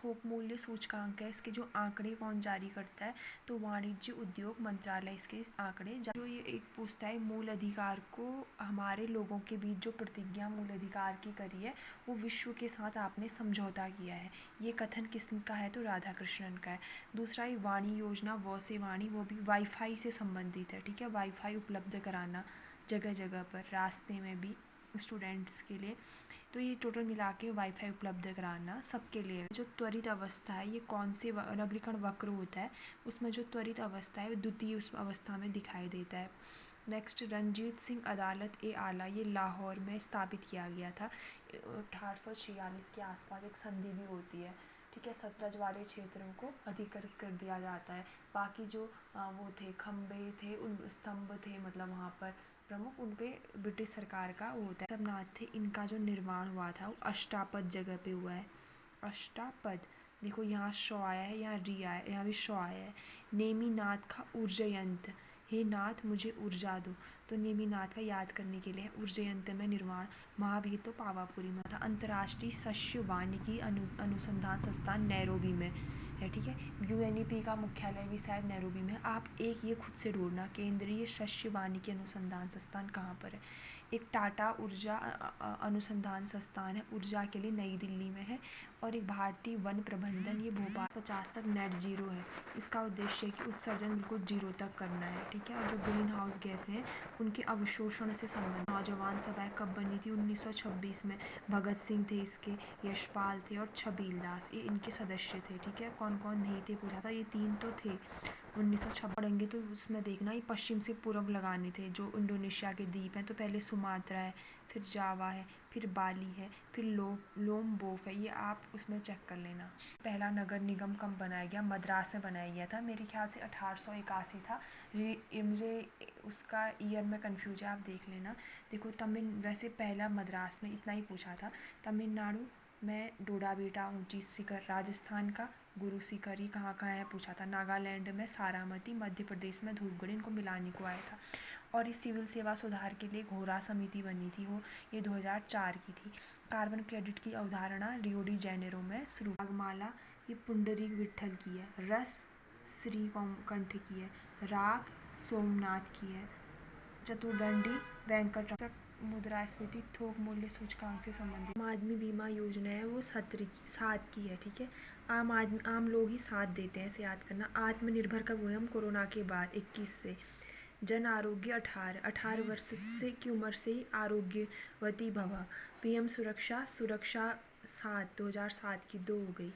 थोक मूल्य सूचकांक है, इसके जो आंकड़े कौन जारी करता है, तो वाणिज्य उद्योग मंत्रालय इसके आंकड़े। जो ये एक पूछता है मूल अधिकार को हमारे लोगों के बीच जो प्रतिज्ञा मूल अधिकार की करी है वो विश्व के साथ आपने समझौता किया है, ये कथन किसका है, तो राधा कृष्णन का है। दूसरा ये वाणी योजना व से वाणी, वो भी वाईफाई से संबंधित है, ठीक है, वाईफाई उपलब्ध कराना जगह जगह पर, रास्ते में भी स्टूडेंट्स के लिए। तो ये टोटल मिला के वाईफाई उपलब्ध कराना सबके लिए। जो त्वरित अवस्था है, ये कौन से नगरीकरण वक्र होता है, उसमें जो त्वरित अवस्था है वो द्वितीय उस अवस्था में दिखाई देता है। नेक्स्ट, रंजीत सिंह अदालत ए आला, ये लाहौर में स्थापित किया गया था। 1846 के आसपास एक संधि भी होती है, ठीक है, सतलज वाले क्षेत्रों को अधिकृत कर दिया जाता है। बाकी जो वो थे खम्बे थे, उन स्तंभ थे, मतलब वहाँ पर प्रमुख, उन पे ब्रिटिश सरकार का वो होता है। सब नाथ थे, इनका जो निर्माण हुआ था वो अष्टापद जगह पे हुआ है। अष्टापद देखो, यहाँ शौ आया है, यहाँ री आया है, यहाँ भी शौ आया है। नेमिनाथ का ऊर्जयंत्र, हे नाथ मुझे ऊर्जा दो, तो नेमिनाथ का याद करने के लिए ऊर्जयंत्र में निर्माण। महावीर तो पावापुरी में था। अंतर्राष्ट्रीय शस्य वानिकी अनुसंधान संस्थान नैरोबी में है, ठीक है। यूएनईपी का मुख्यालय भी शायद नैरोबी में है। आप एक ये खुद से ढूंढना, केंद्रीय शस्य वानिकी अनुसंधान संस्थान कहाँ पर है। एक टाटा ऊर्जा अनुसंधान संस्थान है, ऊर्जा के लिए नई दिल्ली में है। और एक भारतीय वन प्रबंधन, ये भोपाल 50 तक नेट जीरो है। इसका उद्देश्य है कि उत्सर्जन बिल्कुल जीरो तक करना है, ठीक है। और जो ग्रीन हाउस गैस हैं उनके अवशोषण से संबंधित। नौजवान सभा कब बनी थी, 1926 में। भगत सिंह थे इसके, यशपाल थे और छबील दास, ये इनके सदस्य थे, ठीक है। कौन कौन नहीं थे पूछा था, ये तीन तो थे। 1926 पढ़ेंगे तो उसमें देखना, ये पश्चिम से पूर्व लगाने थे। जो इंडोनेशिया के द्वीप हैं, तो पहले सुमात्रा है, फिर जावा है, फिर बाली है, फिर लोम्बोफ है, ये आप उसमें चेक कर लेना। पहला नगर निगम कब बनाया गया, मद्रास में बनाया गया था, मेरे ख्याल से 1881 था। मुझे उसका ईयर में कन्फ्यूज है, आप देख लेना। देखो वैसे पहला मद्रास में इतना ही पूछा था। तमिलनाडु में डोडाबेटा ऊंची शिखर, राजस्थान का गुरु शिखर, ये कहाँ है पूछा था। नागालैंड में सारामती, मध्य प्रदेश में धूपगढ़, इनको मिलाने को आया था। और इस सिविल सेवा सुधार के लिए घोरा समिति बनी थी, वो ये 2004 की थी। कार्बन क्रेडिट की अवधारणा रियो डी जेनेरो में शुरू। रागमाला ये पुंडरीक विट्ठल की है। रस श्रीकंठ की है। राग सोमनाथ की है। चतुर्दंडी वेंकट। मुद्रास्फीति थोक मूल्य सूचकांक से संबंधित। आम आदमी बीमा योजना है वो 7 की है, ठीक है। आम लोग ही साथ देते हैं, इसे याद करना। आत्मनिर्भर कब हुए हम, कोरोना के बाद 21 से। जन आरोग्य 18 वर्ष से की उम्र से ही आरोग्यवती भवा। पीएम सुरक्षा 7 2007 की 2 हो गई।